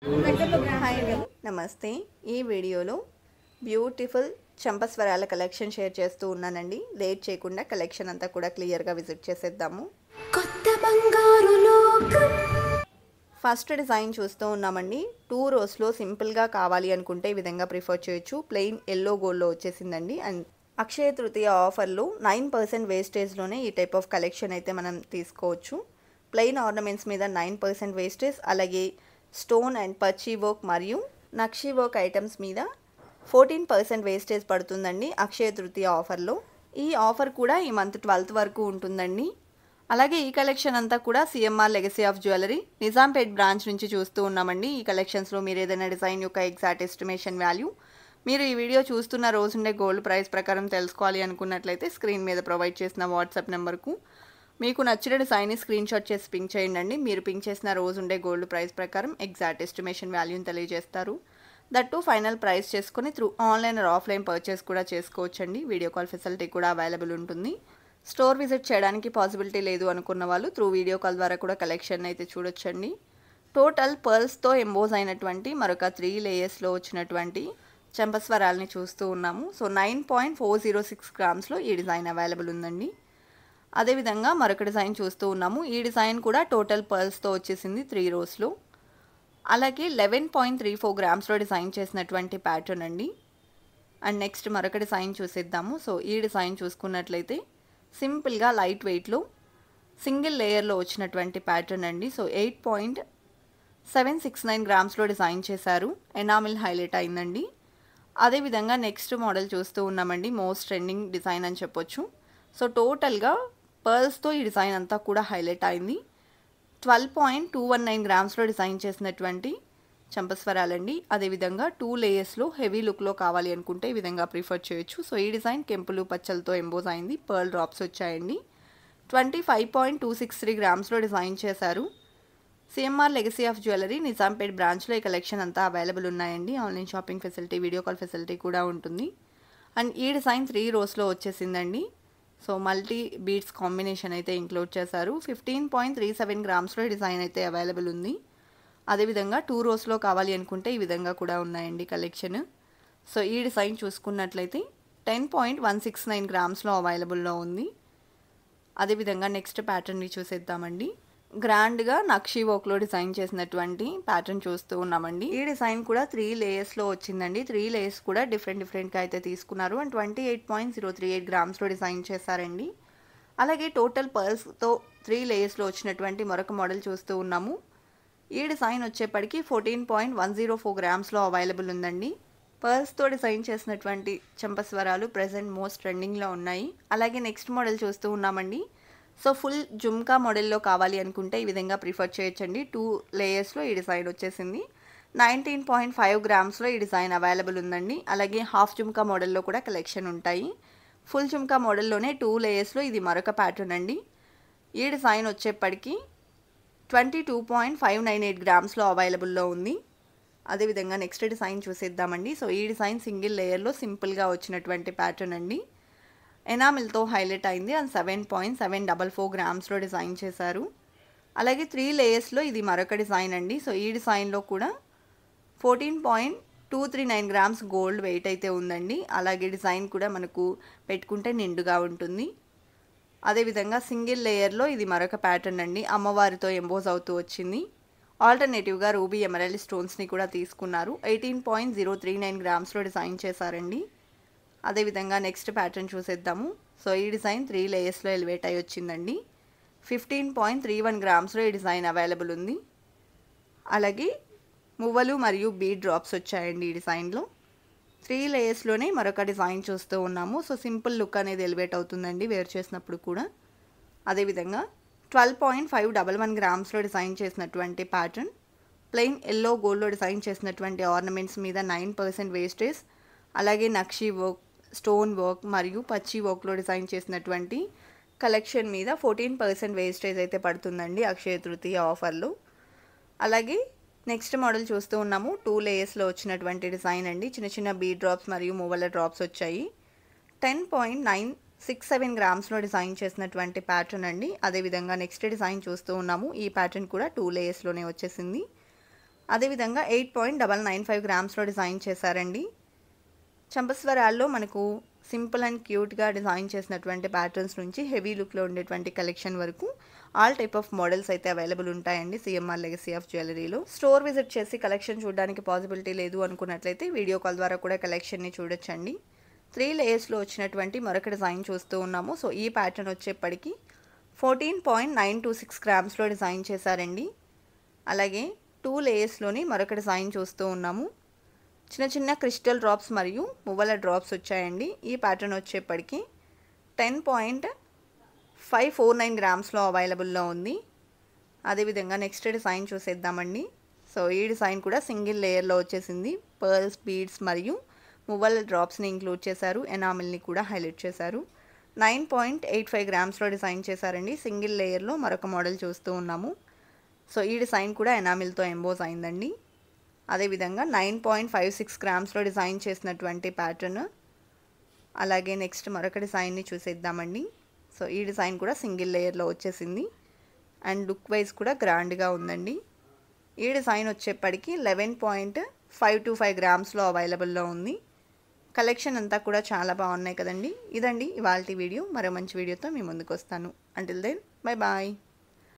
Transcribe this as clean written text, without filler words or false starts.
Hi అండి, నమస్తే. ఈ వీడియోలో బ్యూటిఫుల్ చంపస్వరాల కలెక్షన్ షేర్ చేస్తూ ఉన్నానండి. లేట్ చేయకుండా కలెక్షన్ అంతా కూడా క్లియర్గా విజిట్ చేసేద్దాము. కొత్త బంగారు లోకం. ఫస్ట్ డిజైన్ చూస్తూ ఉన్నామండి. 2 రోస్లో సింపుల్గా కావాలి అనుకుంటే ఈ విధంగా ప్రిఫర్ చేయొచ్చు. ప్లెయిన్ ఎల్లో గోల్డ్లో వచ్చేసిందండి. అండ్ అక్షయ తృతీయ ఆఫర్లో 9% వేస్టేజ్లోనే ఈ టైప్ ఆఫ్ కలెక్షన్ అయితే మనం తీసుకోవచ్చు. ప్లెయిన్ ఆర్నమెంట్స్ మీద 9% వేస్టేజ్, అలాగే స్టోన్ అండ్ పచ్చి వర్క్ మరియు నక్షి వర్క్ ఐటమ్స్ మీద 14% వేస్టేజ్ పడుతుందండి అక్షయ తృతీయ ఆఫర్లో. ఈ ఆఫర్ కూడా ఈ మంత్ 12th వరకు ఉంటుందండి. అలాగే ఈ కలెక్షన్ అంతా కూడా CMR legacy of jewellery Nizampet branch నుంచి చూస్తూ ఉన్నామండి. ఈ కలెక్షన్స్లో మీరు ఏదైనా డిజైన్ యొక్క ఎగ్జాక్ట్ ఎస్టిమేషన్ వాల్యూ మీరు ఈ వీడియో చూస్తున్న రోజుండే గోల్డ్ ప్రైస్ ప్రకారం తెలుసుకోవాలి అనుకున్నట్లయితే స్క్రీన్ మీద ప్రొవైడ్ చేసిన వాట్సాప్ నెంబర్కు మీకు నచ్చిన డిజైన్ని స్క్రీన్ షాట్ చేసి పింక్ చేయండి. మీరు పింక్ చేసిన రోజుండే గోల్డ్ ప్రైస్ ప్రకారం ఎగ్జాక్ట్ ఎస్టిమేషన్ వాల్యూని తెలియజేస్తారు. దట్టు ఫైనల్ ప్రైస్ చేసుకుని through online or offline purchase కూడా చేసుకోవచ్చండి. వీడియో కాల్ ఫెసిలిటీ కూడా అవైలబుల్ ఉంటుంది. స్టోర్ విజిట్ చేయడానికి పాసిబిలిటీ లేదు అనుకున్న వాళ్ళు త్రూ వీడియో కాల్ ద్వారా కూడా కలెక్షన్ అయితే చూడొచ్చండి. టోటల్ పర్ల్స్తో ఎంబోజ్ అయినటువంటి మరొక 3 లేయర్స్లో వచ్చినటువంటి చంపస్వరాల్ని చూస్తూ ఉన్నాము. సో 9.406 గ్రామ్స్లో ఈ డిజైన్ అవైలబుల్ ఉందండి. అదేవిధంగా మరొక డిజైన్ చూస్తూ ఉన్నాము. ఈ డిజైన్ కూడా టోటల్ పర్ల్స్తో వచ్చేసింది 3 రోస్లో. అలాగే 11.34 గ్రామ్స్లో డిజైన్ చేసినటువంటి ప్యాటర్న్ అండి. అండ్ నెక్స్ట్ మరొక డిజైన్ చూసేద్దాము. సో ఈ డిజైన్ చూసుకున్నట్లయితే సింపుల్గా లైట్ వెయిట్లో సింగిల్ లేయర్లో వచ్చినటువంటి ప్యాటర్న్ అండి. సో 8.769 గ్రామ్స్లో డిజైన్ చేశారు. ఎనామిల్ హైలైట్ అయిందండి. అదేవిధంగా నెక్స్ట్ మోడల్ చూస్తూ ఉన్నామండి. మోస్ట్ ట్రెండింగ్ డిజైన్ అని చెప్పొచ్చు. సో టోటల్గా పర్ల్స్తో ఈ డిజైన్ అంతా కూడా హైలైట్ అయింది. 12.219 గ్రామ్స్లో డిజైన్ చేసినటువంటి చంపస్వరాలండి. అదేవిధంగా 2 లేయర్స్లో హెవీ లుక్లో కావాలి అనుకుంటే ఈ విధంగా ప్రిఫర్ చేయొచ్చు. సో ఈ డిజైన్ కెంపులు పచ్చలతో ఎంబోజ్ అయింది. పర్ల్ డ్రాప్స్ వచ్చాయండి. 25.263 గ్రామ్స్లో డిజైన్ చేశారు. CMR legacy of jewellery Nizampet బ్రాంచ్లో ఈ కలెక్షన్ అంతా అవైలబుల్ ఉన్నాయండి. Online shopping facility, video call facility కూడా ఉంటుంది. అండ్ ఈ డిజైన్ 3 రోస్లో వచ్చేసిందండి. సో మల్టీ బీడ్స్ కాంబినేషన్ అయితే ఇంక్లూడ్ చేశారు. 15.37 గ్రామ్స్లో డిజైన్ అయితే అవైలబుల్ ఉంది. అదేవిధంగా 2 రోస్లో కావాలి అనుకుంటే ఈ విధంగా కూడా ఉన్నాయండి కలెక్షన్. సో ఈ డిజైన్ చూసుకున్నట్లయితే 10.169 గ్రామ్స్లో అవైలబుల్లో ఉంది. అదేవిధంగా నెక్స్ట్ ప్యాటర్న్ని చూసేద్దామండి. గ్రాండ్గా నక్షి వర్క్లో డిజైన్ చేసినటువంటి ప్యాటర్న్ చూస్తూ ఉన్నామండి. ఈ డిజైన్ కూడా 3 లేయర్స్లో వచ్చిందండి. 3 లేయర్స్ కూడా డిఫరెంట్గా అయితే తీసుకున్నారు. అండ్ 28.038 గ్రామ్స్లో డిజైన్ చేశారండి. అలాగే టోటల్ పర్ల్స్తో 3 లేయర్స్లో వచ్చినటువంటి మరొక మోడల్ చూస్తూ ఉన్నాము. ఈ డిజైన్ వచ్చేప్పటికి 14.104 గ్రామ్స్లో అవైలబుల్ ఉందండి. పర్ల్స్తో డిజైన్ చేసినటువంటి చంపస్వరాలు ప్రజెంట్ మోస్ట్ ట్రెండింగ్లో ఉన్నాయి. అలాగే నెక్స్ట్ మోడల్ చూస్తూ ఉన్నామండి. సో ఫుల్ జుమ్కా మోడల్లో కావాలి అనుకుంటే ఈ విధంగా ప్రిఫర్ చేయొచ్చండి. 2 లేయర్స్లో ఈ డిజైన్ వచ్చేసింది. 19.5 గ్రామ్స్లో ఈ డిజైన్ అవైలబుల్ ఉందండి. అలాగే హాఫ్ జుమ్కా మోడల్లో కూడా కలెక్షన్ ఉంటాయి. ఫుల్ జుమ్కా మోడల్లోనే 2 లేయర్స్లో ఇది మరొక ప్యాటర్న్ అండి. ఈ డిజైన్ వచ్చేప్పటికి 22.598 గ్రామ్స్లో అవైలబుల్లో ఉంది. అదేవిధంగా నెక్స్ట్ డిజైన్ చూసేద్దామండి. సో ఈ డిజైన్ సింగిల్ లేయర్లో సింపుల్గా వచ్చినటువంటి ప్యాటర్న్ అండి. ఎనామిల్తో హైలైట్ అయింది. అండ్ 7.744 గ్రామ్స్లో డిజైన్ చేశారు. అలాగే 3 లేయర్స్లో ఇది మరొక డిజైన్ అండి. సో ఈ డిజైన్లో కూడా 14.239 గ్రామ్స్ గోల్డ్ వెయిట్ అయితే ఉందండి. అలాగే డిజైన్ కూడా మనకు పెట్టుకుంటే నిండుగా ఉంటుంది. అదేవిధంగా సింగిల్ లేయర్లో ఇది మరొక ప్యాటర్న్ అండి. అమ్మవారితో ఎంబోజ్ అవుతూ వచ్చింది. ఆల్టర్నేటివ్గా రూబీ ఎమరాల్డ్ స్టోన్స్ని కూడా తీసుకున్నారు. 18.039 గ్రామ్స్లో డిజైన్ చేశారండి. అదేవిధంగా నెక్స్ట్ ప్యాటర్న్ చూసేద్దాము. సో ఈ డిజైన్ 3 లేయర్స్లో ఎలివేట్ అయి వచ్చిందండి. 15.31 గ్రామ్స్లో ఈ డిజైన్ అవైలబుల్ ఉంది. అలాగే మువ్వలు మరియు బీడ్ డ్రాప్స్ వచ్చాయండి ఈ డిజైన్లో. 3 లేయర్స్లోనే మరొక డిజైన్ చూస్తూ ఉన్నాము. సో సింపుల్ లుక్ అనేది ఎలివేట్ అవుతుందండి వేర్ చేసినప్పుడు కూడా. అదేవిధంగా 12.511 గ్రామ్స్లో డిజైన్ చేసినటువంటి ప్యాటర్న్, ప్లెయిన్ ఎల్లో గోల్డ్లో డిజైన్ చేసినటువంటి ఆర్నమెంట్స్ మీద 9% వేస్టేజ్, అలాగే నక్షి వర్క్, స్టోన్ వర్క్ మరియు పచ్చి వర్క్లో డిజైన్ చేసినటువంటి కలెక్షన్ మీద 14% వేస్టేజ్ అయితే పడుతుందండి అక్షయ తృతీయ ఆఫర్లో. అలాగే నెక్స్ట్ మోడల్ చూస్తూ ఉన్నాము. 2 లేయర్స్లో వచ్చినటువంటి డిజైన్ అండి. చిన్న చిన్న బీ డ్రాప్స్ మరియు మువ్వల డ్రాప్స్ వచ్చాయి. 10.967 గ్రామ్స్లో డిజైన్ చేసినటువంటి ప్యాటర్న్ అండి. అదేవిధంగా నెక్స్ట్ డిజైన్ చూస్తూ ఉన్నాము. ఈ ప్యాటర్న్ కూడా 2 లేయర్స్లోనే వచ్చేసింది. అదేవిధంగా 8.995 గ్రామ్స్లో డిజైన్ చేశారండి. చంపస్వరాల్లో మనకు సింపుల్ అండ్ క్యూట్గా డిజైన్ చేసినటువంటి ప్యాటర్న్స్ నుంచి హెవీ లుక్లో ఉండేటువంటి కలెక్షన్ వరకు ఆల్ టైప్ ఆఫ్ మోడల్స్ అయితే అవైలబుల్ ఉంటాయండి సిఎంఆర్ లెగసీ ఆఫ్ జ్యువెలరీలో. స్టోర్ విజిట్ చేసి కలెక్షన్ చూడడానికి పాసిబిలిటీ లేదు అనుకున్నట్లయితే వీడియో కాల్ ద్వారా కూడా కలెక్షన్ని చూడొచ్చండి. 3 లేయర్స్లో వచ్చినటువంటి మరొక డిజైన్ చూస్తూ ఉన్నాము. సో ఈ ప్యాటర్న్ వచ్చేప్పటికి 14.926 గ్రామ్స్లో డిజైన్ చేశారండి. అలాగే 2 లేయర్స్లోని మరొక డిజైన్ చూస్తూ ఉన్నాము. చిన్న చిన్న క్రిస్టల్ డ్రాప్స్ మరియు మువ్వల డ్రాప్స్ వచ్చాయండి. ఈ ప్యాటర్న్ వచ్చేప్పటికి 10.549 గ్రామ్స్లో అవైలబుల్లో ఉంది. అదేవిధంగా నెక్స్ట్ డిజైన్ చూసేద్దామండి. సో ఈ డిజైన్ కూడా సింగిల్ లేయర్లో వచ్చేసింది. పర్ల్స్, బీడ్స్ మరియు మువ్వల డ్రాప్స్ని ఇంక్లూడ్ చేశారు. ఎనామిల్ని కూడా హైలైట్ చేశారు. 9.85 గ్రామ్స్లో డిజైన్ చేశారండి. సింగిల్ లేయర్లో మరొక మోడల్ చూస్తూ ఉన్నాము. సో ఈ డిజైన్ కూడా ఎనామిల్తో ఎంబోస్ అయిందండి. అదేవిధంగా 9.56 గ్రామ్స్లో డిజైన్ చేసినటువంటి ప్యాటర్న్. అలాగే నెక్స్ట్ మరొక డిజైన్ని చూసేద్దామండి. సో ఈ డిజైన్ కూడా సింగిల్ లేయర్లో వచ్చేసింది అండ్ లుక్ వైజ్ కూడా గ్రాండ్గా ఉందండి. ఈ డిజైన్ వచ్చేప్పటికి 11.525 గ్రామ్స్లో అవైలబుల్లో ఉంది. కలెక్షన్ అంతా కూడా చాలా బాగున్నాయి కదండి. ఇదండి ఇవాల్టి వీడియో. మరో మంచి వీడియోతో మీ ముందుకు వస్తాను. Until then bye bye.